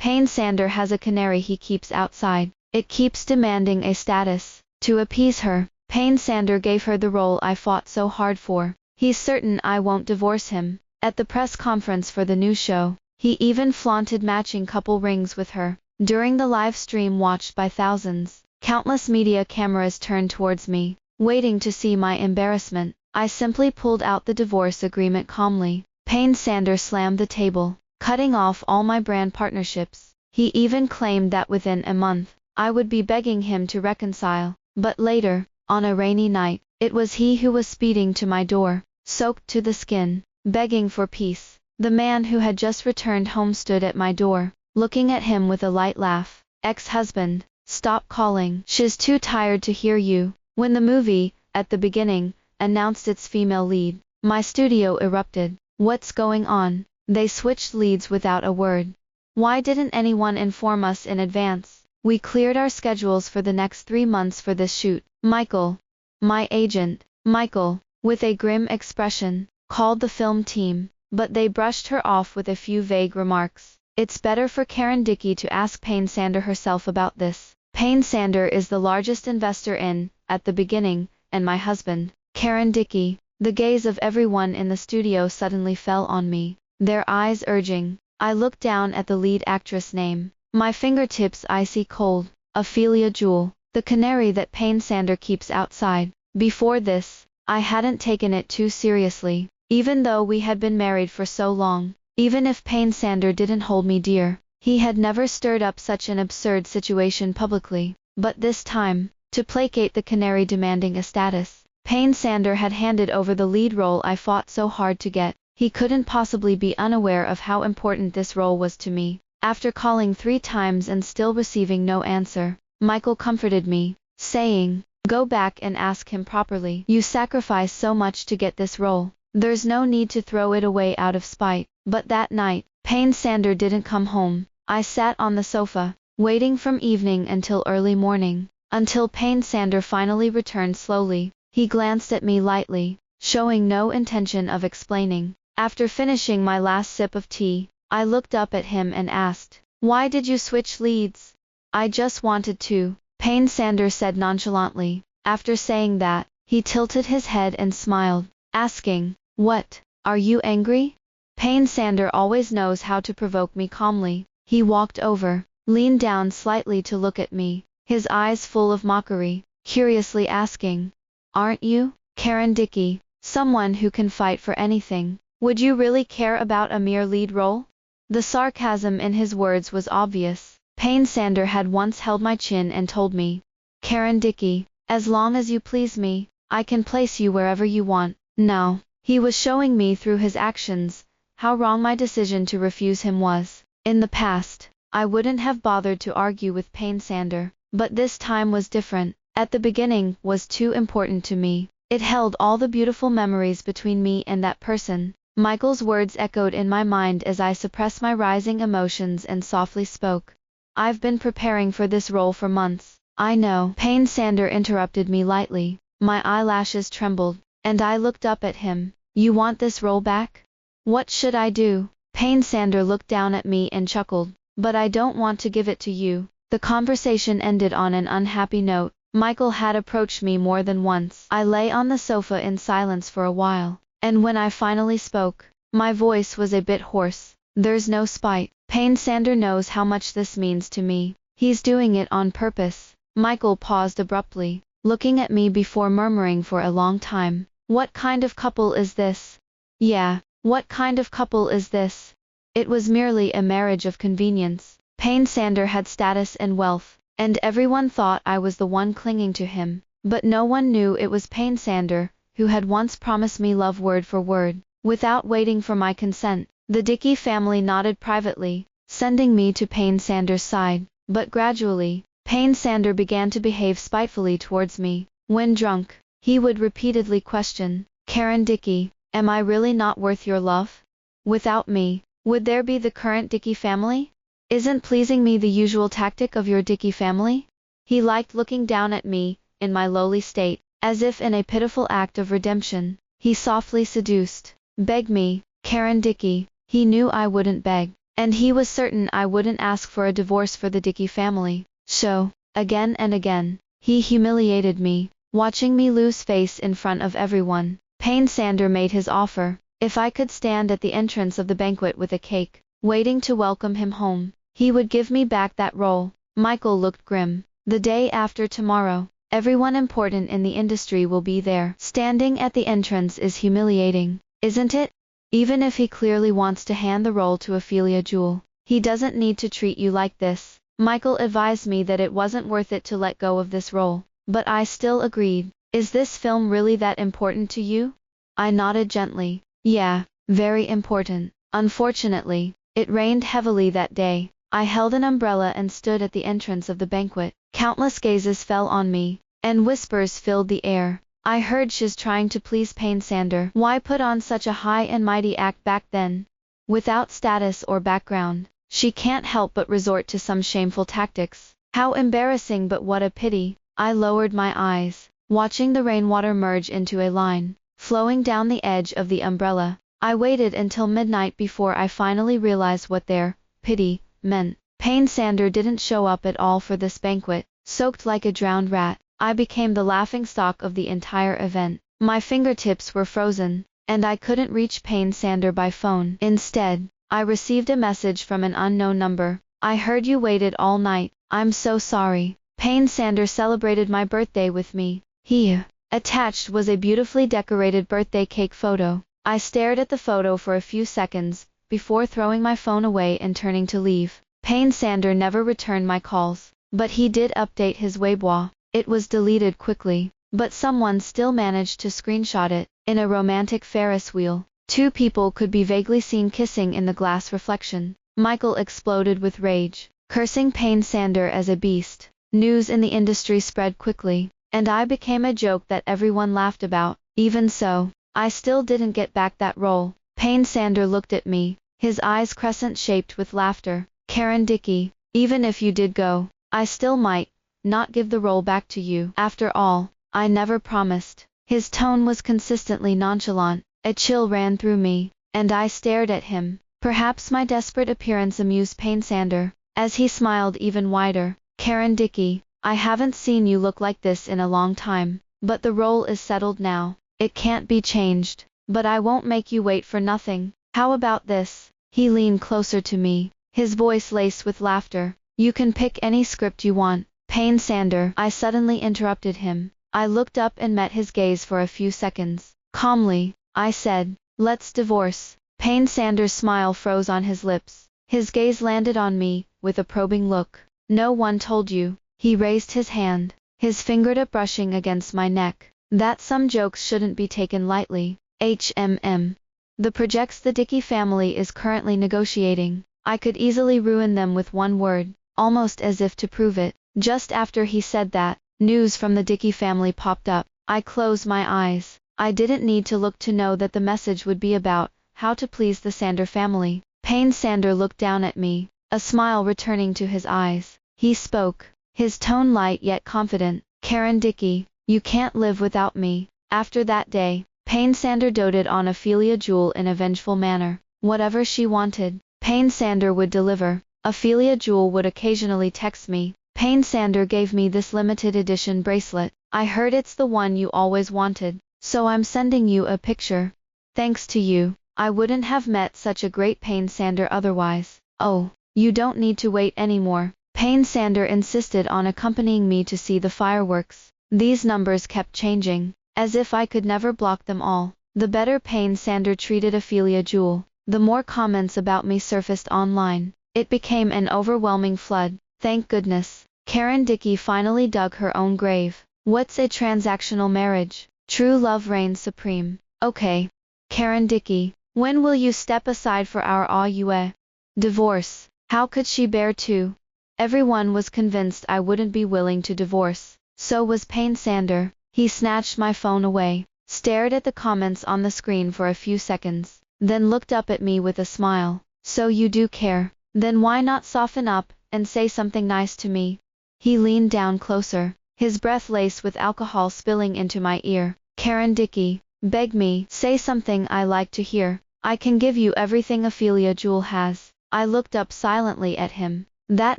Payne Sander has a canary he keeps outside. It keeps demanding a status. To appease her, Payne Sander gave her the role I fought so hard for. He's certain I won't divorce him. At the press conference for the new show, he even flaunted matching couple rings with her. During the live stream watched by thousands, countless media cameras turned towards me, waiting to see my embarrassment. I simply pulled out the divorce agreement calmly. Payne Sander slammed the table, cutting off all my brand partnerships. He even claimed that within a month, I would be begging him to reconcile. But later, on a rainy night, it was he who was speeding to my door, soaked to the skin, begging for peace. The man who had just returned home stood at my door, looking at him with a light laugh. Ex-husband, stop calling. She's too tired to hear you. When the movie, at the beginning, announced its female lead, my studio erupted. What's going on? They switched leads without a word. Why didn't anyone inform us in advance? We cleared our schedules for the next 3 months for this shoot. Michael, my agent, Michael, with a grim expression, called the film team, but they brushed her off with a few vague remarks. It's better for Karen Dickey to ask Payne Sander herself about this. Payne Sander is the largest investor in, at the beginning, and my husband, Karen Dickey. The gaze of everyone in the studio suddenly fell on me, their eyes urging. I looked down at the lead actress name, my fingertips icy cold. Ophelia Jewell, the canary that Payne Sander keeps outside. Before this, I hadn't taken it too seriously, even though we had been married for so long. Even if Payne Sander didn't hold me dear, he had never stirred up such an absurd situation publicly. But this time, to placate the canary demanding a status, Payne Sander had handed over the lead role I fought so hard to get. He couldn't possibly be unaware of how important this role was to me. After calling 3 times and still receiving no answer, Michael comforted me, saying, "Go back and ask him properly. You sacrificed so much to get this role. There's no need to throw it away out of spite." But that night, Payne Sander didn't come home. I sat on the sofa, waiting from evening until early morning, until Payne Sander finally returned slowly. He glanced at me lightly, showing no intention of explaining. After finishing my last sip of tea, I looked up at him and asked, "Why did you switch leads?" "I just wanted to," Payne Sander said nonchalantly. After saying that, he tilted his head and smiled, asking, "What? Are you angry?" Payne Sander always knows how to provoke me calmly. He walked over, leaned down slightly to look at me, his eyes full of mockery, curiously asking, "Aren't you, Karen Dickey, someone who can fight for anything? Would you really care about a mere lead role?" The sarcasm in his words was obvious. Payne Sander had once held my chin and told me, "Karen Dickey, as long as you please me, I can place you wherever you want." Now, he was showing me through his actions how wrong my decision to refuse him was. In the past, I wouldn't have bothered to argue with Payne Sander, but this time was different. At the beginning was too important to me. It held all the beautiful memories between me and that person. Michael's words echoed in my mind as I suppressed my rising emotions and softly spoke. "I've been preparing for this role for months." "I know," Payne Sander interrupted me lightly. My eyelashes trembled, and I looked up at him. "You want this role back? What should I do?" Payne Sander looked down at me and chuckled. "But I don't want to give it to you." The conversation ended on an unhappy note. Michael had approached me more than once. I lay on the sofa in silence for a while, and when I finally spoke, my voice was a bit hoarse. "There's no spite. Payne Sander knows how much this means to me. He's doing it on purpose." Michael paused abruptly, looking at me before murmuring for a long time, "What kind of couple is this?" "Yeah, what kind of couple is this?" It was merely a marriage of convenience. Payne Sander had status and wealth, and everyone thought I was the one clinging to him. But no one knew it was Payne Sander, who had once promised me love word for word, without waiting for my consent. The Dickey family nodded privately, sending me to Payne Sander's side. But gradually, Payne Sander began to behave spitefully towards me. When drunk, he would repeatedly question, "Karen Dickey, am I really not worth your love? Without me, would there be the current Dickey family? Isn't pleasing me the usual tactic of your Dickey family?" He liked looking down at me, in my lowly state, as if in a pitiful act of redemption. He softly seduced, "Beg me, Karen Dickey." He knew I wouldn't beg, And he was certain I wouldn't ask for a divorce for the Dickey family. So, again and again, he humiliated me, watching me lose face in front of everyone. Payne Sander made his offer. If I could stand at the entrance of the banquet with a cake, waiting to welcome him home, he would give me back that role. Michael looked grim. The day after tomorrow, everyone important in the industry will be there. Standing at the entrance is humiliating, isn't it? Even if he clearly wants to hand the role to Ophelia Jewell, he doesn't need to treat you like this. Michael advised me that it wasn't worth it to let go of this role, but I still agreed. Is this film really that important to you? I nodded gently. Yeah, very important. Unfortunately, it rained heavily that day. I held an umbrella and stood at the entrance of the banquet. Countless gazes fell on me, and whispers filled the air. I heard she's trying to please Payne Sander. Why put on such a high and mighty act back then? Without status or background, she can't help but resort to some shameful tactics. How embarrassing, but what a pity. I lowered my eyes, watching the rainwater merge into a line, flowing down the edge of the umbrella. I waited until midnight before I finally realized what their pity meant. Payne Sander didn't show up at all for this banquet. Soaked like a drowned rat, I became the laughingstock of the entire event. My fingertips were frozen, and I couldn't reach Payne Sander by phone. Instead, I received a message from an unknown number. I heard you waited all night. I'm so sorry. Payne Sander celebrated my birthday with me. He attached was a beautifully decorated birthday cake photo. I stared at the photo for a few seconds, before throwing my phone away and turning to leave. Payne Sander never returned my calls, but he did update his Weibo. It was deleted quickly, but someone still managed to screenshot it. In a romantic Ferris wheel, two people could be vaguely seen kissing in the glass reflection. Michael exploded with rage, cursing Payne Sander as a beast. News in the industry spread quickly, and I became a joke that everyone laughed about. Even so, I still didn't get back that role. Payne Sander looked at me, his eyes crescent-shaped with laughter. Karen Dickey, even if you did go, I still might not give the role back to you. After all, I never promised. His tone was consistently nonchalant. A chill ran through me, and I stared at him. Perhaps my desperate appearance amused Payne Sander, as he smiled even wider. Karen Dickey, I haven't seen you look like this in a long time, but the role is settled now. It can't be changed, but I won't make you wait for nothing. How about this? He leaned closer to me, his voice laced with laughter. You can pick any script you want. Payne Sander, I suddenly interrupted him. I looked up and met his gaze for a few seconds. Calmly, I said, let's divorce. Payne Sander's smile froze on his lips. His gaze landed on me, with a probing look. No one told you. He raised his hand, his fingertip brushing against my neck, that some jokes shouldn't be taken lightly. The projects the Dickey family is currently negotiating. I could easily ruin them with one word, almost as if to prove it. Just after he said that, news from the Dickey family popped up. I closed my eyes. I didn't need to look to know that the message would be about how to please the Sander family. Payne Sander looked down at me, a smile returning to his eyes. He spoke, his tone light yet confident. Karen Dickey, you can't live without me. After that day, Payne Sander doted on Ophelia Jewell in a vengeful manner. Whatever she wanted, Payne Sander would deliver. Ophelia Jewell would occasionally text me. Payne Sander gave me this limited edition bracelet. I heard it's the one you always wanted, so I'm sending you a picture. Thanks to you, I wouldn't have met such a great Payne Sander otherwise. Oh, you don't need to wait anymore. Payne Sander insisted on accompanying me to see the fireworks. These numbers kept changing, as if I could never block them all. The better Payne Sander treated Ophelia Jewell, the more comments about me surfaced online. It became an overwhelming flood. Thank goodness, Karen Dickey finally dug her own grave. What's a transactional marriage? True love reigns supreme. Okay, Karen Dickey, when will you step aside for our divorce? How could she bear to? Everyone was convinced I wouldn't be willing to divorce. So was Payne Sander. He snatched my phone away, stared at the comments on the screen for a few seconds, then looked up at me with a smile. So you do care? Then why not soften up and say something nice to me? He leaned down closer, his breath laced with alcohol spilling into my ear. Karen Dickey, beg me, say something I like to hear. I can give you everything Ophelia Jewell has. I looked up silently at him. That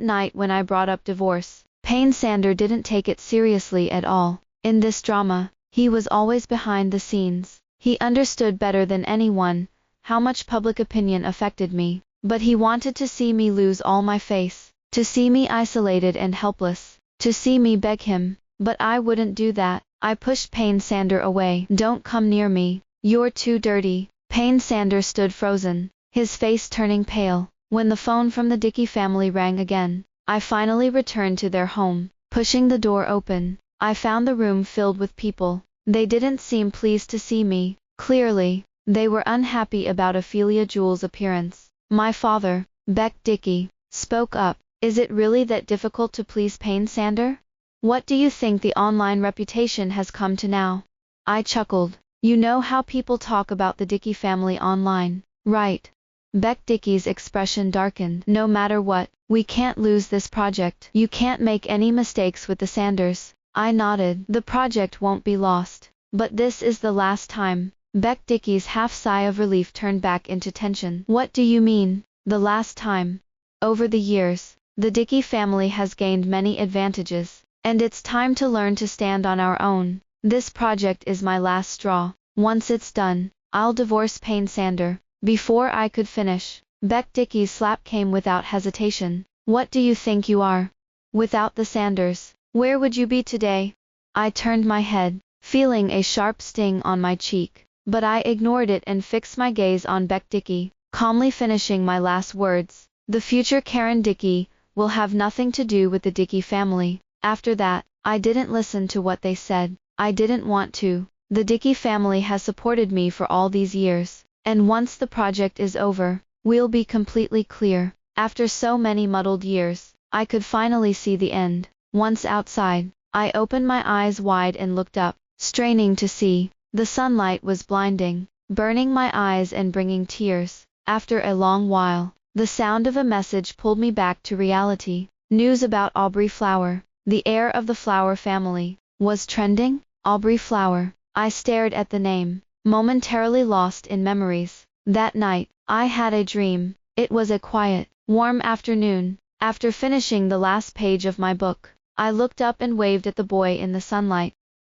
night when I brought up divorce, Payne Sander didn't take it seriously at all. In this drama, he was always behind the scenes. He understood better than anyone how much public opinion affected me, but he wanted to see me lose all my face, to see me isolated and helpless, to see me beg him. But I wouldn't do that. I pushed Payne Sander away. Don't come near me. You're too dirty. Payne Sander stood frozen, his face turning pale. When the phone from the Dickey family rang again, I finally returned to their home. Pushing the door open, I found the room filled with people. They didn't seem pleased to see me. Clearly, they were unhappy about Ophelia Jewell's appearance. My father, Beck Dickey, spoke up. Is it really that difficult to please Payne Sander? What do you think the online reputation has come to now? I chuckled. You know how people talk about the Dickey family online, right? Beck Dickey's expression darkened. No matter what, we can't lose this project. You can't make any mistakes with the Sanders. I nodded. The project won't be lost. But this is the last time. Beck Dickey's half sigh of relief turned back into tension. What do you mean, the last time? Over the years, the Dickey family has gained many advantages, and it's time to learn to stand on our own. This project is my last straw. Once it's done, I'll divorce Payne Sander. Before I could finish, Beck Dickey's slap came without hesitation. What do you think you are? Without the Sanders, where would you be today? I turned my head, feeling a sharp sting on my cheek, but I ignored it and fixed my gaze on Beck Dickey, calmly finishing my last words. The future Karen Dickey will have nothing to do with the Dickey family. After that, I didn't listen to what they said. I didn't want to. The Dickey family has supported me for all these years, and once the project is over, we'll be completely clear. After so many muddled years, I could finally see the end. Once outside, I opened my eyes wide and looked up, straining to see. The sunlight was blinding, burning my eyes and bringing tears. After a long while, the sound of a message pulled me back to reality. News about Aubrey Flower, the heir of the Flower family, was trending. Aubrey Flower. I stared at the name, momentarily lost in memories. That night, I had a dream. It was a quiet, warm afternoon. After finishing the last page of my book, I looked up and waved at the boy in the sunlight.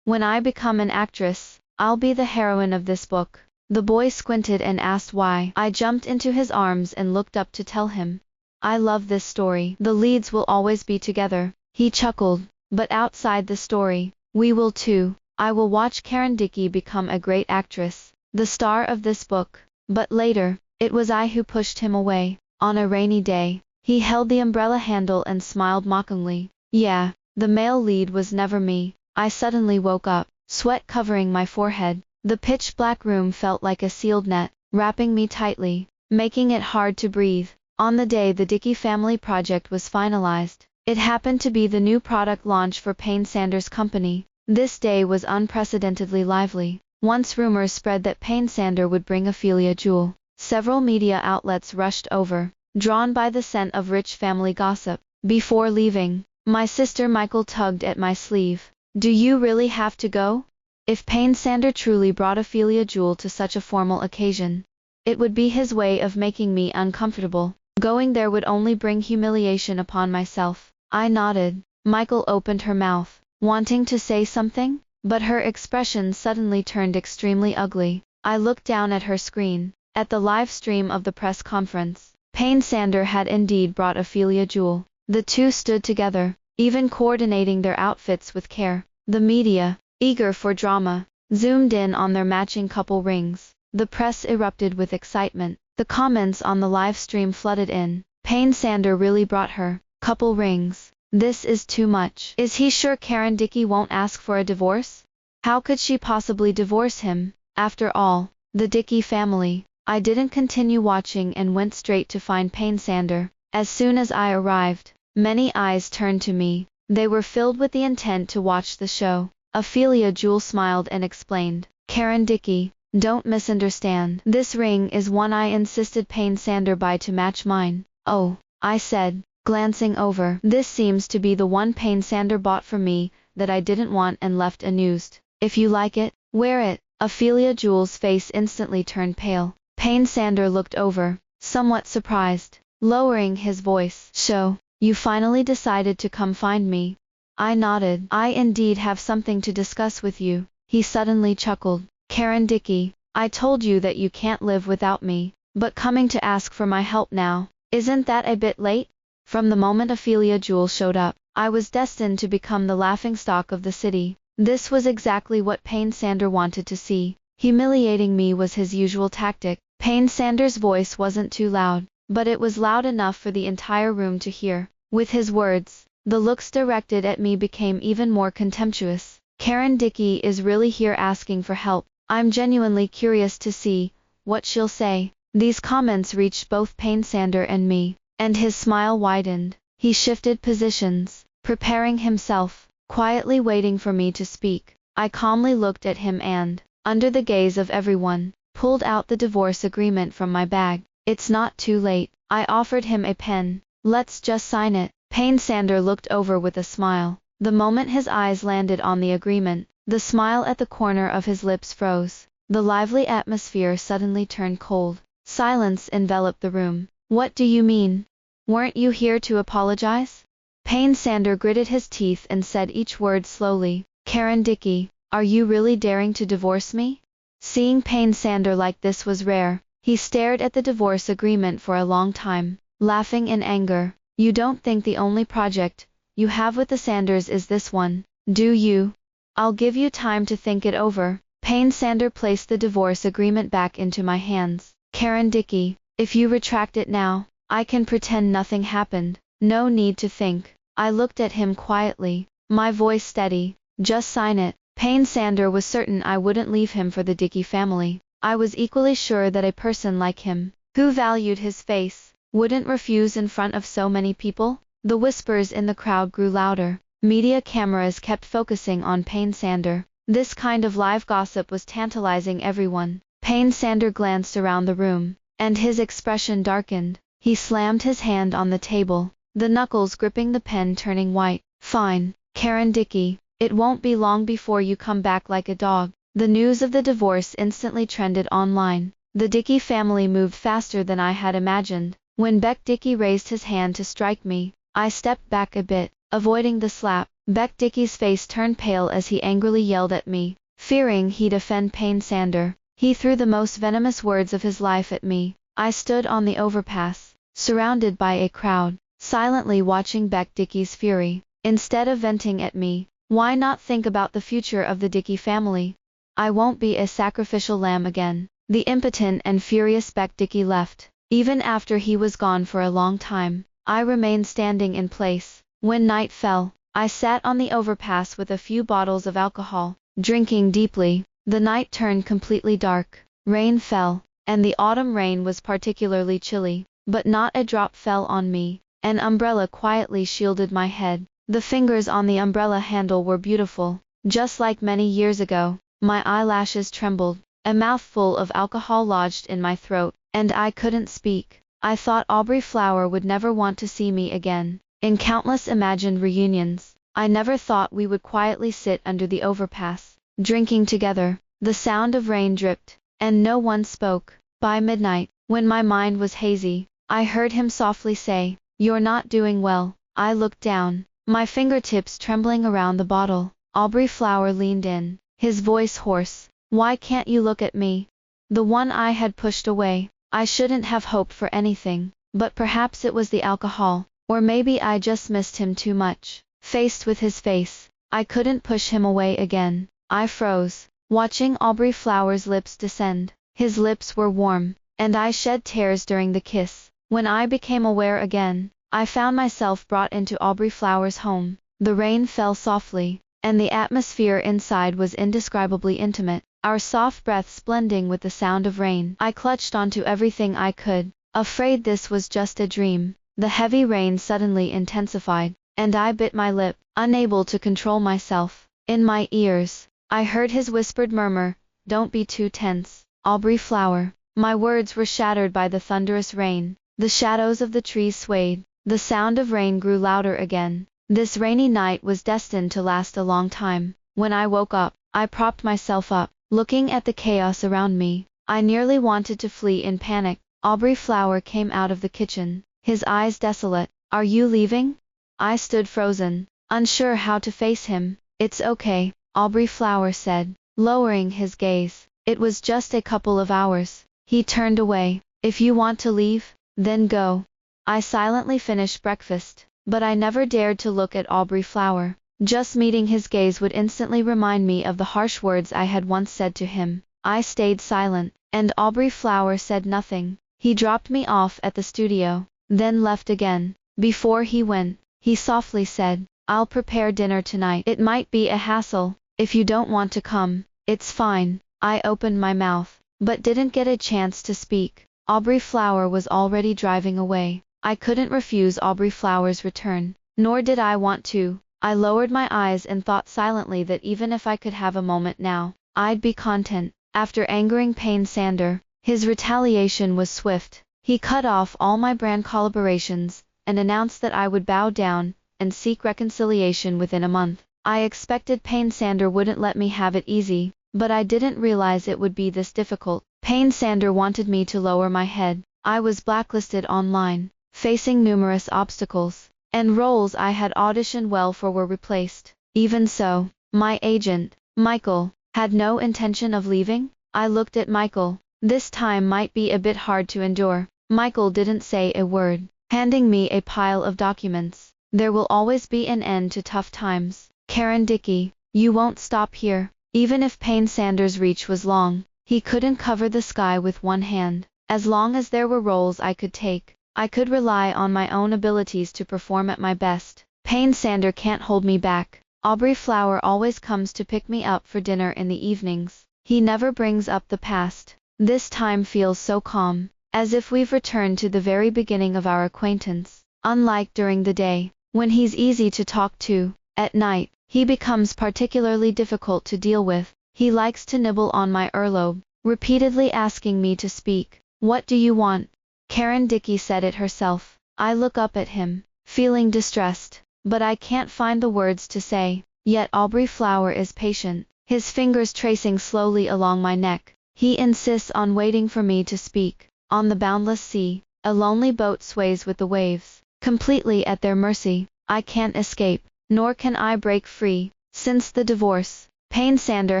When I become an actress, I'll be the heroine of this book. The boy squinted and asked why. I jumped into his arms and looked up to tell him. I love this story. The leads will always be together. He chuckled. But outside the story, we will too. I will watch Karen Dickey become a great actress, the star of this book. But later, it was I who pushed him away. On a rainy day, he held the umbrella handle and smiled mockingly. Yeah, the male lead was never me. I suddenly woke up, sweat covering my forehead. The pitch-black room felt like a sealed net, wrapping me tightly, making it hard to breathe. On the day the Dickey family project was finalized, it happened to be the new product launch for Payne Sander's company. This day was unprecedentedly lively. Once rumors spread that Payne Sander would bring Ophelia Jewell, several media outlets rushed over, drawn by the scent of rich family gossip. Before leaving, my sister Michael tugged at my sleeve. Do you really have to go? If Payne Sander truly brought Ophelia Jewell to such a formal occasion, it would be his way of making me uncomfortable. Going there would only bring humiliation upon myself. I nodded. Michael opened her mouth, wanting to say something, but her expression suddenly turned extremely ugly. I looked down at her screen. At the live stream of the press conference, Payne Sander had indeed brought Ophelia Jewell. The two stood together, even coordinating their outfits with care. The media, eager for drama, zoomed in on their matching couple rings. The press erupted with excitement. The comments on the live stream flooded in. Payne Sander really brought her couple rings. This is too much. Is he sure Karen Dickey won't ask for a divorce? How could she possibly divorce him? After all, the Dickey family. I didn't continue watching and went straight to find Payne Sander. As soon as I arrived, many eyes turned to me. They were filled with the intent to watch the show. Ophelia Jewell smiled and explained. Karen Dickey, don't misunderstand. This ring is one I insisted Payne Sander buy to match mine. Oh, I said, glancing over. This seems to be the one Payne Sander bought for me that I didn't want and left unused. If you like it, wear it. Ophelia Jewell's face instantly turned pale. Payne Sander looked over, somewhat surprised. lowering his voice. So, you finally decided to come find me. I nodded. I indeed have something to discuss with you. He suddenly chuckled. Karen Dickey, I told you that you can't live without me, but coming to ask for my help now, isn't that a bit late? From the moment Ophelia Jewell showed up, I was destined to become the laughingstock of the city. This was exactly what Payne Sander wanted to see. Humiliating me was his usual tactic. Payne Sander's voice wasn't too loud, but it was loud enough for the entire room to hear. With his words, the looks directed at me became even more contemptuous. Karen Dickey is really here asking for help. I'm genuinely curious to see what she'll say. These comments reached both Payne Sander and me, and his smile widened. He shifted positions, preparing himself, quietly waiting for me to speak. I calmly looked at him and, under the gaze of everyone, pulled out the divorce agreement from my bag. It's not too late. I offered him a pen. Let's just sign it. Payne Sander looked over with a smile. The moment his eyes landed on the agreement, the smile at the corner of his lips froze. The lively atmosphere suddenly turned cold. Silence enveloped the room. What do you mean? Weren't you here to apologize? Payne Sander gritted his teeth and said each word slowly. Karen Dickey, are you really daring to divorce me? Seeing Payne Sander like this was rare. He stared at the divorce agreement for a long time, laughing in anger. You don't think the only project you have with the Sanders is this one, do you? I'll give you time to think it over. Payne Sander placed the divorce agreement back into my hands. Karen Dickey, if you retract it now, I can pretend nothing happened. No need to think. I looked at him quietly, my voice steady. Just sign it. Payne Sander was certain I wouldn't leave him for the Dickey family. I was equally sure that a person like him, who valued his face, wouldn't refuse in front of so many people. The whispers in the crowd grew louder. Media cameras kept focusing on Payne Sander. This kind of live gossip was tantalizing everyone. Payne Sander glanced around the room, and his expression darkened. He slammed his hand on the table, the knuckles gripping the pen turning white. Fine, Karen Dickey, it won't be long before you come back like a dog. The news of the divorce instantly trended online. The Dickey family moved faster than I had imagined. When Beck Dickey raised his hand to strike me, I stepped back a bit, avoiding the slap. Beck Dickey's face turned pale as he angrily yelled at me, fearing he'd offend Payne Sander. He threw the most venomous words of his life at me. I stood on the overpass, surrounded by a crowd, silently watching Beck Dickey's fury. Instead of venting at me, why not think about the future of the Dickey family? I won't be a sacrificial lamb again. The impotent and furious Beck Dickey left. Even after he was gone for a long time, I remained standing in place. When night fell, I sat on the overpass with a few bottles of alcohol, drinking deeply. The night turned completely dark. Rain fell, and the autumn rain was particularly chilly, but not a drop fell on me. An umbrella quietly shielded my head. The fingers on the umbrella handle were beautiful, just like many years ago. My eyelashes trembled. A mouthful of alcohol lodged in my throat, and I couldn't speak. I thought Aubrey Flower would never want to see me again. In countless imagined reunions, I never thought we would quietly sit under the overpass, drinking together. The sound of rain dripped, and no one spoke. By midnight, when my mind was hazy, I heard him softly say, "You're not doing well." I looked down, my fingertips trembling around the bottle. Aubrey Flower leaned in, his voice hoarse. "Why can't you look at me?" The one I had pushed away. I shouldn't have hoped for anything, but perhaps it was the alcohol, or maybe I just missed him too much. Faced with his face, I couldn't push him away again. I froze, watching Aubrey Flower's lips descend. His lips were warm, and I shed tears during the kiss. When I became aware again, I found myself brought into Aubrey Flower's home. The rain fell softly, and the atmosphere inside was indescribably intimate, our soft breaths blending with the sound of rain. I clutched onto everything I could, afraid this was just a dream. The heavy rain suddenly intensified, and I bit my lip, unable to control myself. In my ears, I heard his whispered murmur, "Don't be too tense, Aubrey Flower." My words were shattered by the thunderous rain. The shadows of the trees swayed. The sound of rain grew louder again. This rainy night was destined to last a long time. When I woke up, I propped myself up, looking at the chaos around me. I nearly wanted to flee in panic. Aubrey Flower came out of the kitchen, his eyes desolate. Are you leaving? I stood frozen, unsure how to face him. It's okay, Aubrey Flower said, lowering his gaze. It was just a couple of hours. He turned away. If you want to leave, then go. I silently finished breakfast, but I never dared to look at Aubrey Flower. Just meeting his gaze would instantly remind me of the harsh words I had once said to him. I stayed silent, and Aubrey Flower said nothing. He dropped me off at the studio, then left again. Before he went, he softly said, I'll prepare dinner tonight. It might be a hassle. If you don't want to come, it's fine. I opened my mouth, but didn't get a chance to speak. Aubrey Flower was already driving away. I couldn't refuse Aubrey Flower's return, nor did I want to. I lowered my eyes and thought silently that even if I could have a moment now, I'd be content. After angering Payne Sander, his retaliation was swift. He cut off all my brand collaborations, and announced that I would bow down and seek reconciliation within a month. I expected Payne Sander wouldn't let me have it easy, but I didn't realize it would be this difficult. Payne Sander wanted me to lower my head. I was blacklisted online, facing numerous obstacles, and roles I had auditioned well for were replaced. Even so, my agent, Michael, had no intention of leaving. I looked at Michael. This time might be a bit hard to endure. Michael didn't say a word, handing me a pile of documents. There will always be an end to tough times. Karen Dickey, you won't stop here. Even if Payne Sander's reach was long, he couldn't cover the sky with one hand. As long as there were roles I could take, I could rely on my own abilities to perform at my best. Payne Sander can't hold me back. Aubrey Flower always comes to pick me up for dinner in the evenings. He never brings up the past. This time feels so calm, as if we've returned to the very beginning of our acquaintance. Unlike during the day, when he's easy to talk to, at night, he becomes particularly difficult to deal with. He likes to nibble on my earlobe, repeatedly asking me to speak. What do you want? Karen Dickey said it herself. I look up at him, feeling distressed, but I can't find the words to say. Yet Aubrey Flower is patient, his fingers tracing slowly along my neck. He insists on waiting for me to speak. On the boundless sea, a lonely boat sways with the waves, completely at their mercy. I can't escape, nor can I break free. Since the divorce, Payne Sander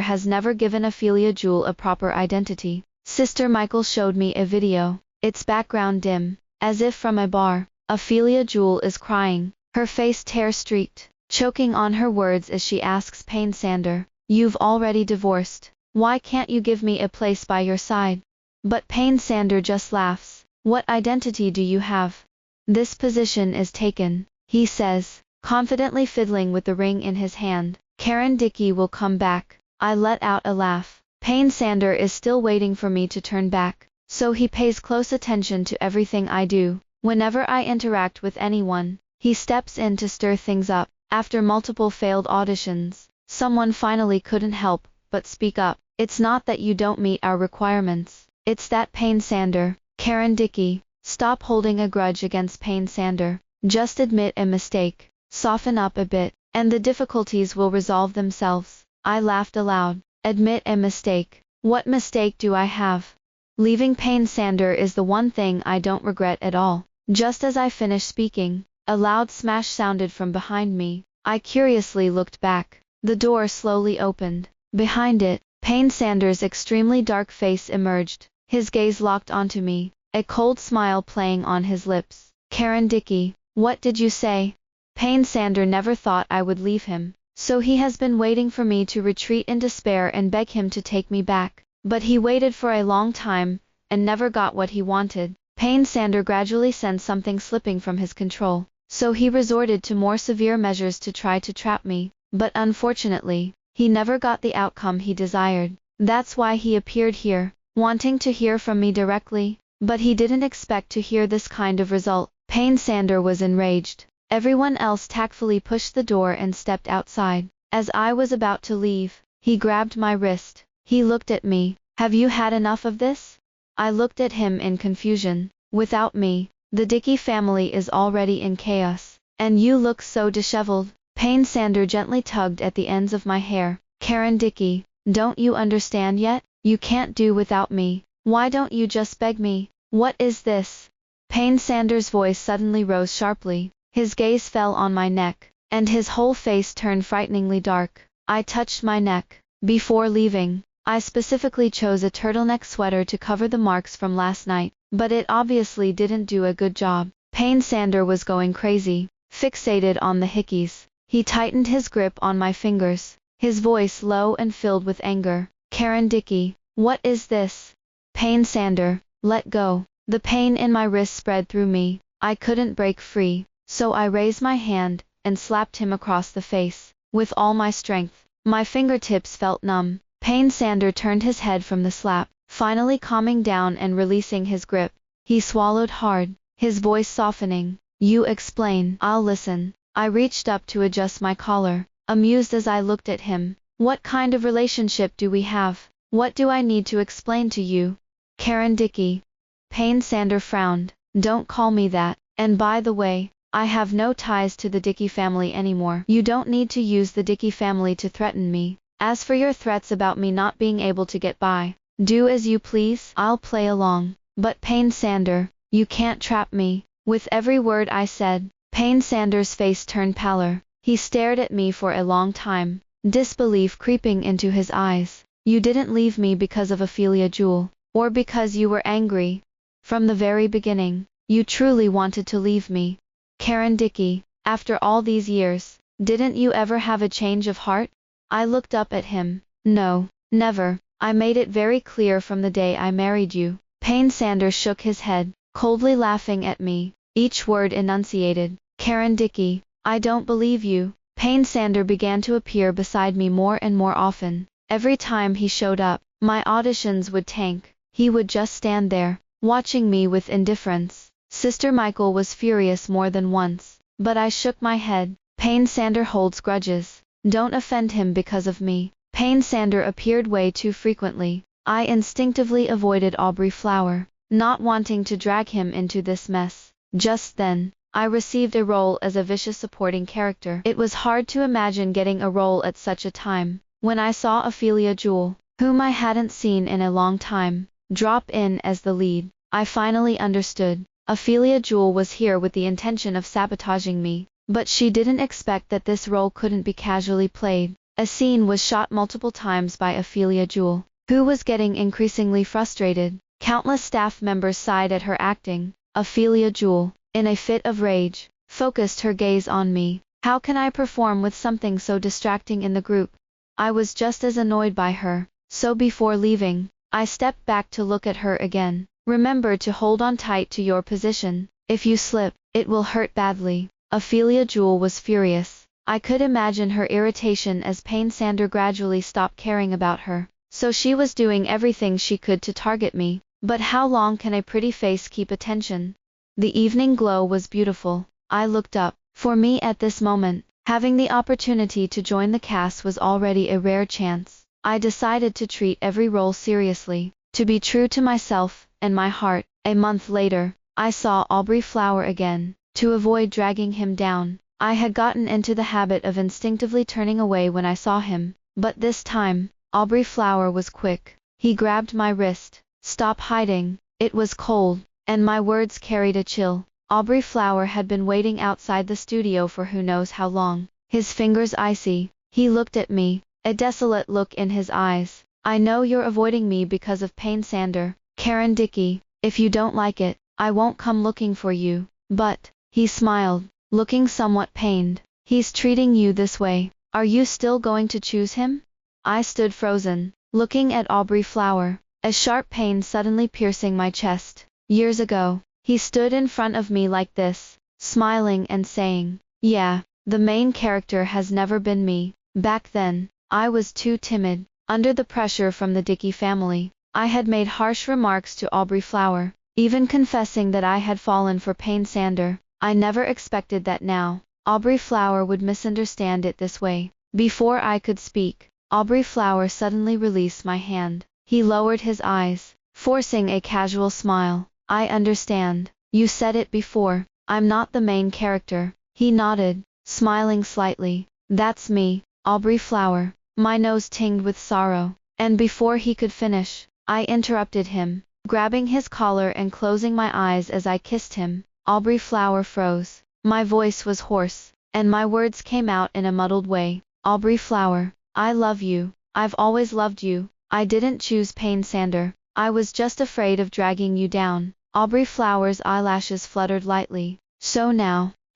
has never given Ophelia Jewel a proper identity. Sister Michael showed me a video, its background dim, as if from a bar. Ophelia Jewel is crying, her face tear-streaked, choking on her words as she asks Payne Sander, "You've already divorced. Why can't you give me a place by your side?" But Payne Sander just laughs. "What identity do you have? This position is taken," he says, confidently fiddling with the ring in his hand. Karen Dickey will come back. I let out a laugh. Payne Sander is still waiting for me to turn back, so he pays close attention to everything I do. Whenever I interact with anyone, he steps in to stir things up. After multiple failed auditions, someone finally couldn't help but speak up. "It's not that you don't meet our requirements. It's that Payne Sander." Karen Dickey, stop holding a grudge against Payne Sander. Just admit a mistake, soften up a bit, and the difficulties will resolve themselves. I laughed aloud. Admit a mistake. What mistake do I have? Leaving Payne Sander is the one thing I don't regret at all. Just as I finished speaking, a loud smash sounded from behind me. I curiously looked back. The door slowly opened. Behind it, Payne Sander's extremely dark face emerged. His gaze locked onto me, a cold smile playing on his lips. "Karen Dickey, what did you say?" Payne Sander never thought I would leave him, so he has been waiting for me to retreat in despair and beg him to take me back. But he waited for a long time, and never got what he wanted. Payne Sander gradually sensed something slipping from his control, so he resorted to more severe measures to try to trap me. But unfortunately, he never got the outcome he desired. That's why he appeared here, wanting to hear from me directly, but he didn't expect to hear this kind of result. Payne Sander was enraged. Everyone else tactfully pushed the door and stepped outside. As I was about to leave, he grabbed my wrist. He looked at me. "Have you had enough of this?" I looked at him in confusion. "Without me, the Dickey family is already in chaos, and you look so disheveled." Payne Sander gently tugged at the ends of my hair. "Karen Dickey, don't you understand yet? You can't do without me. Why don't you just beg me?" "What is this?" Payne Sander's voice suddenly rose sharply. His gaze fell on my neck, and his whole face turned frighteningly dark. I touched my neck. Before leaving, I specifically chose a turtleneck sweater to cover the marks from last night, but it obviously didn't do a good job. Payne Sander was going crazy, fixated on the hickeys. He tightened his grip on my fingers, his voice low and filled with anger. Karen Dickey, what is this? Payne Sander, let go. The pain in my wrist spread through me. I couldn't break free, so I raised my hand and slapped him across the face with all my strength. My fingertips felt numb. Payne Sander turned his head from the slap, finally calming down and releasing his grip. He swallowed hard, his voice softening. You explain, I'll listen. I reached up to adjust my collar, amused as I looked at him. What kind of relationship do we have? What do I need to explain to you? Karen Dickey. Payne Sander frowned. Don't call me that. And by the way, I have no ties to the Dickey family anymore. You don't need to use the Dickey family to threaten me. As for your threats about me not being able to get by, do as you please. I'll play along. But Payne Sander, you can't trap me. With every word I said, Payne Sander's face turned paler. He stared at me for a long time, disbelief creeping into his eyes. You didn't leave me because of Ophelia Jewel, or because you were angry. From the very beginning, you truly wanted to leave me. Karen Dickey, after all these years, didn't you ever have a change of heart? I looked up at him. No, never. I made it very clear from the day I married you. Payne Sander shook his head, coldly laughing at me, each word enunciated. Karen Dickey, I don't believe you. Payne Sander began to appear beside me more and more often. Every time he showed up, my auditions would tank. He would just stand there, watching me with indifference. Sister Michael was furious more than once, but I shook my head. Payne Sander holds grudges. Don't offend him because of me. Payne Sander appeared way too frequently. I instinctively avoided Aubrey Flower, not wanting to drag him into this mess. Just then, I received a role as a vicious supporting character. It was hard to imagine getting a role at such a time. When I saw Ophelia Jewel, whom I hadn't seen in a long time, drop in as the lead, I finally understood. Ophelia Jewel was here with the intention of sabotaging me, but she didn't expect that this role couldn't be casually played. A scene was shot multiple times by Ophelia Jewel, who was getting increasingly frustrated. Countless staff members sighed at her acting. Ophelia Jewel, in a fit of rage, focused her gaze on me. How can I perform with something so distracting in the group? I was just as annoyed by her, so before leaving, I stepped back to look at her again. Remember to hold on tight to your position. If you slip, it will hurt badly. Ophelia Jewel was furious. I could imagine her irritation as Payne Sander gradually stopped caring about her. So she was doing everything she could to target me. But how long can a pretty face keep attention? The evening glow was beautiful. I looked up. For me at this moment, having the opportunity to join the cast was already a rare chance. I decided to treat every role seriously, to be true to myself and my heart. A month later, I saw Aubrey Flower again. To avoid dragging him down, I had gotten into the habit of instinctively turning away when I saw him. But this time, Aubrey Flower was quick. He grabbed my wrist. Stop hiding. It was cold, and my words carried a chill. Aubrey Flower had been waiting outside the studio for who knows how long. His fingers icy. He looked at me, a desolate look in his eyes. I know you're avoiding me because of Payne Sander. Karen Dickey, if you don't like it, I won't come looking for you. But, he smiled, looking somewhat pained. He's treating you this way. Are you still going to choose him? I stood frozen, looking at Aubrey Flower, a sharp pain suddenly piercing my chest. Years ago, he stood in front of me like this, smiling and saying, "Yeah, the main character has never been me." Back then, I was too timid. Under the pressure from the Dickey family, I had made harsh remarks to Aubrey Flower, even confessing that I had fallen for Payne Sander. I never expected that now, Aubrey Flower would misunderstand it this way. Before I could speak, Aubrey Flower suddenly released my hand. He lowered his eyes, forcing a casual smile. I understand. You said it before. I'm not the main character. He nodded, smiling slightly. That's me, Aubrey Flower. My nose tinged with sorrow, and before he could finish, I interrupted him. grabbing his collar and closing my eyes as I kissed him. Aubrey Flower froze. My voice was hoarse, and my words came out in a muddled way. Aubrey Flower, I love you. I've always loved you. I didn't choose Payne Sander. I was just afraid of dragging you down. Aubrey Flower's eyelashes fluttered lightly.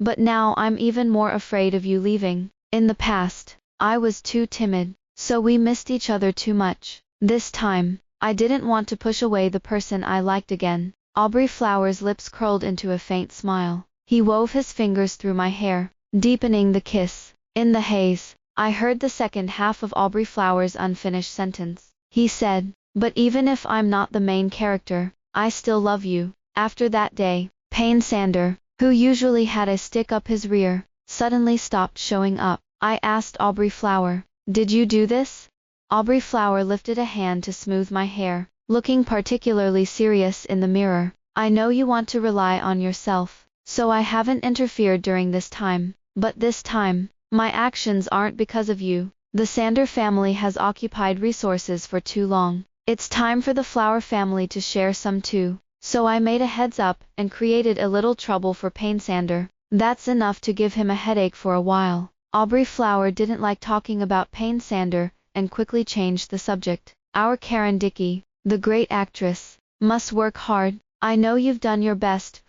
But now I'm even more afraid of you leaving. In the past, I was too timid, so we missed each other too much. This time, I didn't want to push away the person I liked again. Aubrey Flower's lips curled into a faint smile. He wove his fingers through my hair, deepening the kiss. In the haze, I heard the second half of Aubrey Flower's unfinished sentence. He said, but even if I'm not the main character, I still love you. After that day, Payne Sander, who usually had a stick up his rear, suddenly stopped showing up. I asked Aubrey Flower, did you do this? Aubrey Flower lifted a hand to smooth my hair, looking particularly serious in the mirror. I know you want to rely on yourself, so I haven't interfered during this time. But this time, my actions aren't because of you. The Sander family has occupied resources for too long. It's time for the Flower family to share some too. So I made a heads up and created a little trouble for Payne Sander. That's enough to give him a headache for a while. Aubrey Flower didn't like talking about Payne Sander and quickly changed the subject. Our Karen Dickey, the great actress, must work hard. I know you've done your best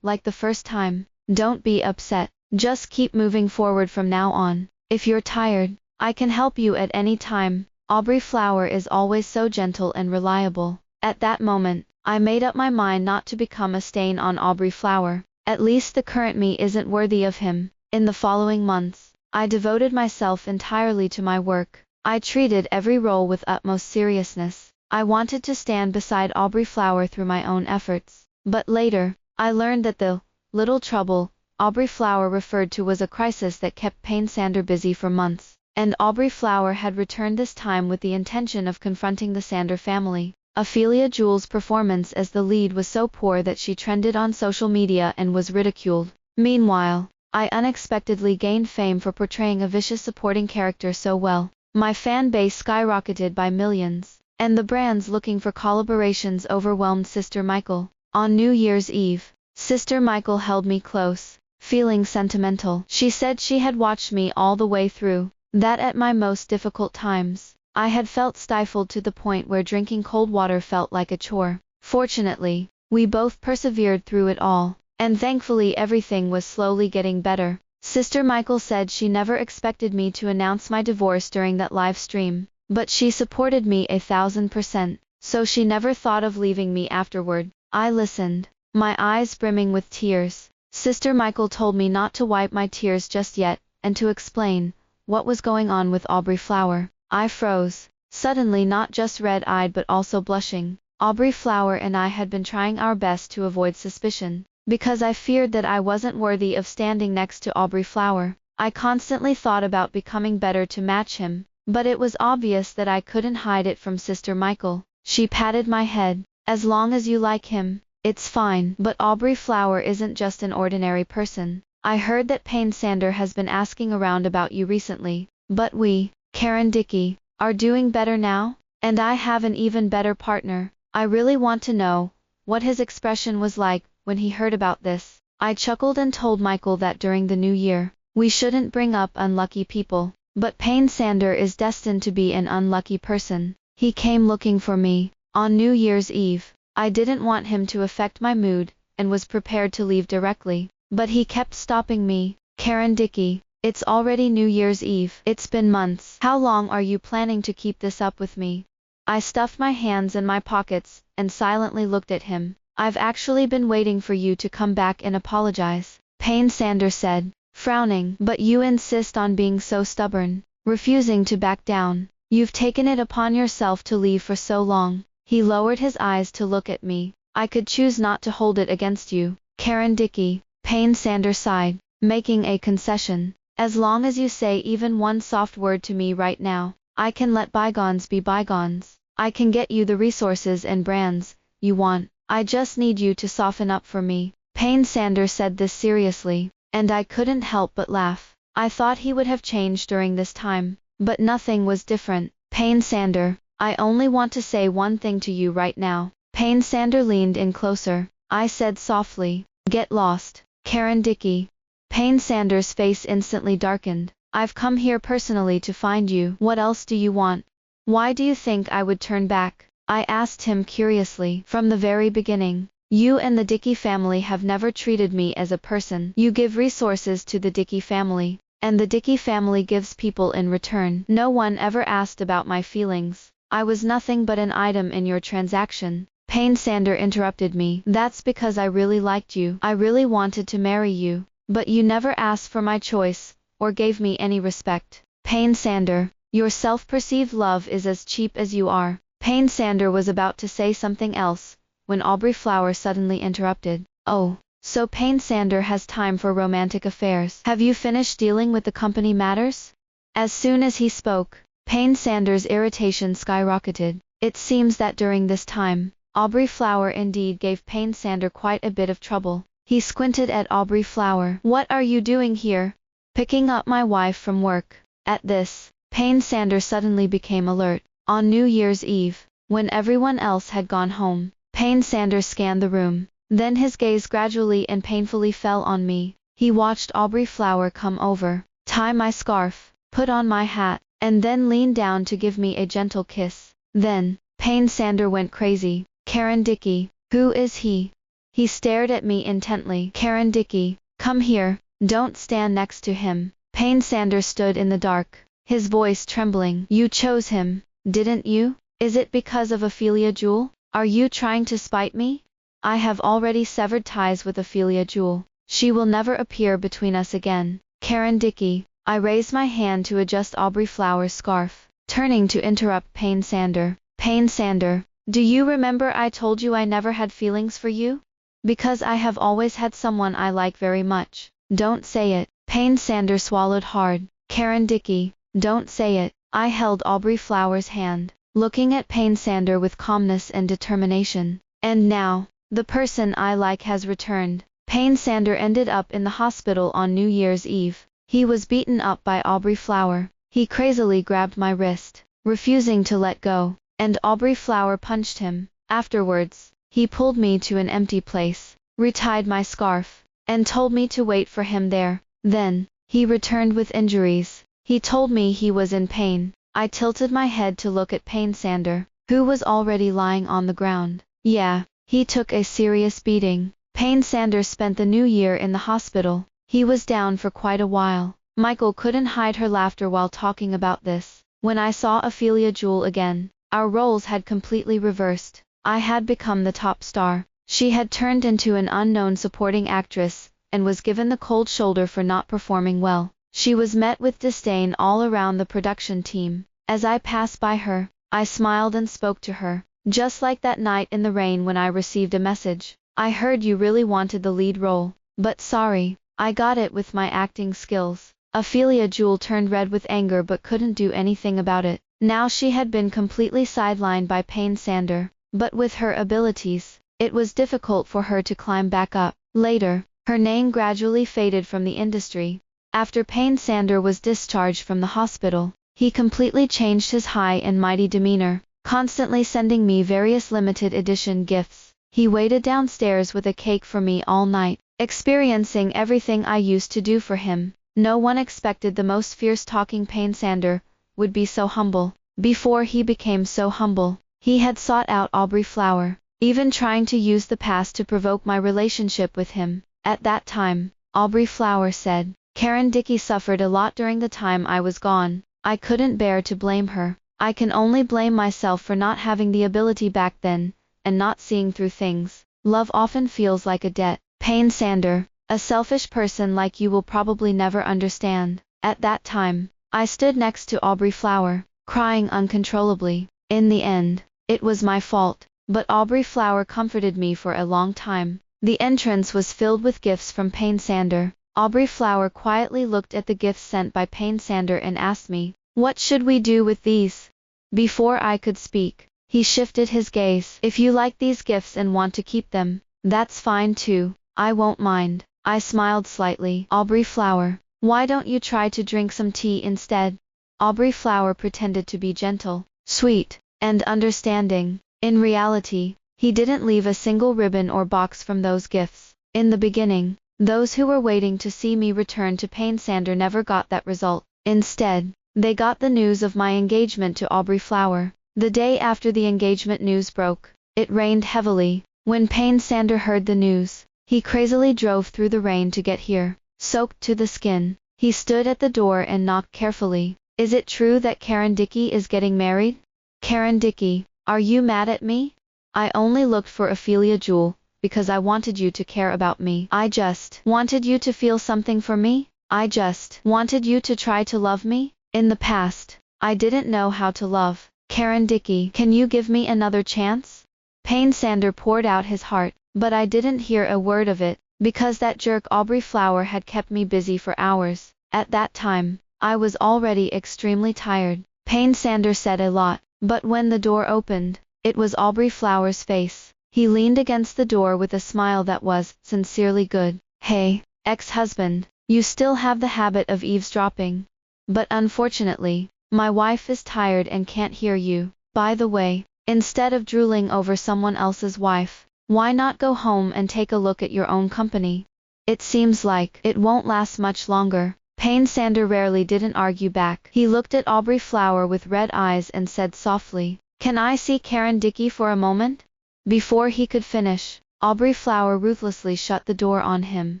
like the first time. Don't be upset. Just keep moving forward from now on. If you're tired, I can help you at any time. Aubrey Flower is always so gentle and reliable. At that moment, I made up my mind not to become a stain on Aubrey Flower. At least the current me isn't worthy of him. In the following months, I devoted myself entirely to my work. I treated every role with utmost seriousness. I wanted to stand beside Aubrey Flower through my own efforts. But later, I learned that the little trouble Aubrey Flower referred to was a crisis that kept Payne Sander busy for months. And Aubrey Flower had returned this time with the intention of confronting the Sander family. Ophelia Jewell's performance as the lead was so poor that she trended on social media and was ridiculed. Meanwhile, I unexpectedly gained fame for portraying a vicious supporting character so well. My fan base skyrocketed by millions, and the brands looking for collaborations overwhelmed Sister Michael. On New Year's Eve, Sister Michael held me close, feeling sentimental. She said she had watched me all the way through, that at my most difficult times, I had felt stifled to the point where drinking cold water felt like a chore. Fortunately, we both persevered through it all, and thankfully everything was slowly getting better. Sister Michael said she never expected me to announce my divorce during that live stream, but she supported me 1000%, so she never thought of leaving me afterward. I listened, my eyes brimming with tears. Sister Michael told me not to wipe my tears just yet, and to explain what was going on with Aubrey Flower. I froze, suddenly not just red-eyed but also blushing. Aubrey Flower and I had been trying our best to avoid suspicion, because I feared that I wasn't worthy of standing next to Aubrey Flower. I constantly thought about becoming better to match him, but it was obvious that I couldn't hide it from Sister Michael. She patted my head. As long as you like him, it's fine. But Aubrey Flower isn't just an ordinary person. I heard that Payne Sander has been asking around about you recently, but we, Karen Dickey, are doing better now, and I have an even better partner. I really want to know what his expression was like when he heard about this. I chuckled and told Michael that during the new year, we shouldn't bring up unlucky people. But Payne Sander is destined to be an unlucky person. He came looking for me on New Year's Eve. I didn't want him to affect my mood, and was prepared to leave directly. But he kept stopping me. Karen Dickey, it's already New Year's Eve. It's been months. How long are you planning to keep this up with me? I stuffed my hands in my pockets, and silently looked at him. I've actually been waiting for you to come back and apologize, Payne Sander said, frowning. But you insist on being so stubborn, refusing to back down. You've taken it upon yourself to leave for so long. He lowered his eyes to look at me. I could choose not to hold it against you, Karen Dickey. Payne Sander sighed, making a concession. As long as you say even one soft word to me right now, I can let bygones be bygones. I can get you the resources and brands you want. I just need you to soften up for me. Payne Sander said this seriously, and I couldn't help but laugh. I thought he would have changed during this time, but nothing was different. Payne Sander, I only want to say one thing to you right now. Payne Sander leaned in closer. I said softly, "Get lost, Karen Dickey." Payne Sander's face instantly darkened. "I've come here personally to find you. What else do you want? Why do you think I would turn back?" I asked him curiously. "From the very beginning, you and the Dickey family have never treated me as a person. You give resources to the Dickey family, and the Dickey family gives people in return. No one ever asked about my feelings. I was nothing but an item in your transaction." Payne Sander interrupted me. "That's because I really liked you. I really wanted to marry you. But you never asked for my choice, or gave me any respect." Payne Sander, your self-perceived love is as cheap as you are. Payne Sander was about to say something else, when Aubrey Flower suddenly interrupted. "Oh, so Payne Sander has time for romantic affairs. Have you finished dealing with the company matters?" As soon as he spoke, Payne Sander's irritation skyrocketed. It seems that during this time, Aubrey Flower indeed gave Payne Sander quite a bit of trouble. He squinted at Aubrey Flower. "What are you doing here?" "Picking up my wife from work." At this, Payne Sander suddenly became alert. On New Year's Eve, when everyone else had gone home, Payne Sander scanned the room. Then his gaze gradually and painfully fell on me. He watched Aubrey Flower come over, tie my scarf, put on my hat, and then lean down to give me a gentle kiss. Then, Payne Sander went crazy. "Karen Dickey, who is he?" He stared at me intently. "Karen Dickey, come here, don't stand next to him." Payne Sander stood in the dark, his voice trembling. "You chose him, didn't you? Is it because of Ophelia Jewel? Are you trying to spite me?" "I have already severed ties with Ophelia Jewel. She will never appear between us again. Karen Dickey." I raised my hand to adjust Aubrey Flower's scarf, turning to interrupt Payne Sander. "Payne Sander, do you remember I told you I never had feelings for you? Because I have always had someone I like very much." "Don't say it." Payne Sander swallowed hard. "Karen Dickey, don't say it." I held Aubrey Flower's hand, looking at Payne Sander with calmness and determination. "And now, the person I like has returned." Payne Sander ended up in the hospital on New Year's Eve. He was beaten up by Aubrey Flower. He crazily grabbed my wrist, refusing to let go, and Aubrey Flower punched him. Afterwards, he pulled me to an empty place, retied my scarf, and told me to wait for him there. Then, he returned with injuries. He told me he was in pain. I tilted my head to look at Payne Sander, who was already lying on the ground. Yeah, he took a serious beating. Payne Sander spent the new year in the hospital. He was down for quite a while. Michael couldn't hide her laughter while talking about this. When I saw Ophelia Jewel again, our roles had completely reversed. I had become the top star. She had turned into an unknown supporting actress, and was given the cold shoulder for not performing well. She was met with disdain all around the production team. As I passed by her, I smiled and spoke to her, just like that night in the rain when I received a message. "I heard you really wanted the lead role, but sorry, I got it with my acting skills." Ophelia Jewel turned red with anger but couldn't do anything about it. Now she had been completely sidelined by Payne Sander, but with her abilities, it was difficult for her to climb back up. Later, her name gradually faded from the industry. After Payne Sander was discharged from the hospital, he completely changed his high and mighty demeanor, constantly sending me various limited edition gifts. He waited downstairs with a cake for me all night, experiencing everything I used to do for him. No one expected the most fierce-talking Payne Sander would be so humble. Before he became so humble, he had sought out Aubrey Flower, even trying to use the past to provoke my relationship with him. At that time, Aubrey Flower said, "Karen Dickey suffered a lot during the time I was gone. I couldn't bear to blame her. I can only blame myself for not having the ability back then, and not seeing through things. Love often feels like a debt. Payne Sander, a selfish person like you will probably never understand." At that time, I stood next to Aubrey Flower, crying uncontrollably. In the end, it was my fault, but Aubrey Flower comforted me for a long time. The entrance was filled with gifts from Payne Sander. Aubrey Flower quietly looked at the gifts sent by Payne Sander and asked me, "What should we do with these?" Before I could speak, he shifted his gaze. "If you like these gifts and want to keep them, that's fine too. I won't mind." I smiled slightly. "Aubrey Flower, why don't you try to drink some tea instead?" Aubrey Flower pretended to be gentle, sweet, and understanding. In reality, He didn't leave a single ribbon or box from those gifts. In the beginning, those who were waiting to see me return to Payne Sander never got that result. Instead, they got the news of my engagement to Aubrey Flower. The day after the engagement news broke, it rained heavily. When Payne Sander heard the news, he crazily drove through the rain to get here, soaked to the skin. He stood at the door and knocked carefully. Is it true that Karen Dickey is getting married? Karen Dickey, are you mad at me? I only looked for Ophelia Jewel, because I wanted you to care about me. I just wanted you to feel something for me. I just wanted you to try to love me. In the past, I didn't know how to love. Karen Dickey, can you give me another chance? Payne Sander poured out his heart, but I didn't hear a word of it, because that jerk Aubrey Flower had kept me busy for hours. At that time, I was already extremely tired. Payne Sander said a lot, but when the door opened, it was Aubrey Flower's face. He leaned against the door with a smile that was sincerely good. Hey, ex-husband, you still have the habit of eavesdropping. But unfortunately, my wife is tired and can't hear you. By the way, instead of drooling over someone else's wife, why not go home and take a look at your own company? It seems like it won't last much longer. Payne Sander rarely didn't argue back. He looked at Aubrey Flower with red eyes and said softly, "Can I see Karen Dickey for a moment?" Before he could finish, Aubrey Flower ruthlessly shut the door on him.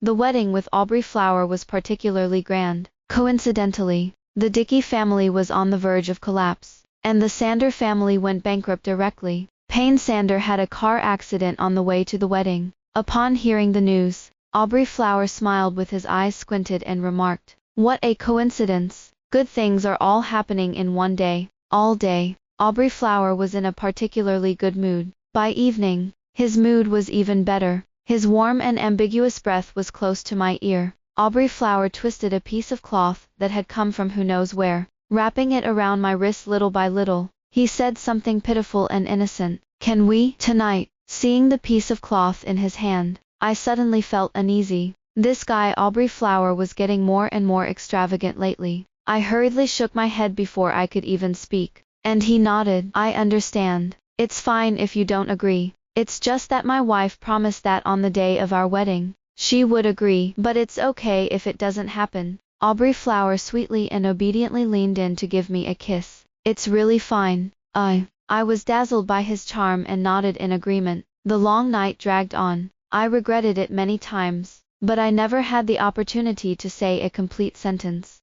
The wedding with Aubrey Flower was particularly grand. Coincidentally, the Dickey family was on the verge of collapse, and the Sander family went bankrupt directly. Payne Sander had a car accident on the way to the wedding. Upon hearing the news, Aubrey Flower smiled with his eyes squinted and remarked, "What a coincidence. Good things are all happening in one day." All day, Aubrey Flower was in a particularly good mood. By evening, his mood was even better. His warm and ambiguous breath was close to my ear. Aubrey Flower twisted a piece of cloth that had come from who knows where, wrapping it around my wrist little by little. He said something pitiful and innocent. "Can we, tonight?" Seeing the piece of cloth in his hand, I suddenly felt uneasy. This guy Aubrey Flower was getting more and more extravagant lately. I hurriedly shook my head before I could even speak, and he nodded. "I understand. It's fine if you don't agree. It's just that my wife promised that on the day of our wedding, she would agree, but it's okay if it doesn't happen." Aubrey Flower sweetly and obediently leaned in to give me a kiss. "It's really fine." I was dazzled by his charm and nodded in agreement. The long night dragged on. I regretted it many times, but I never had the opportunity to say a complete sentence.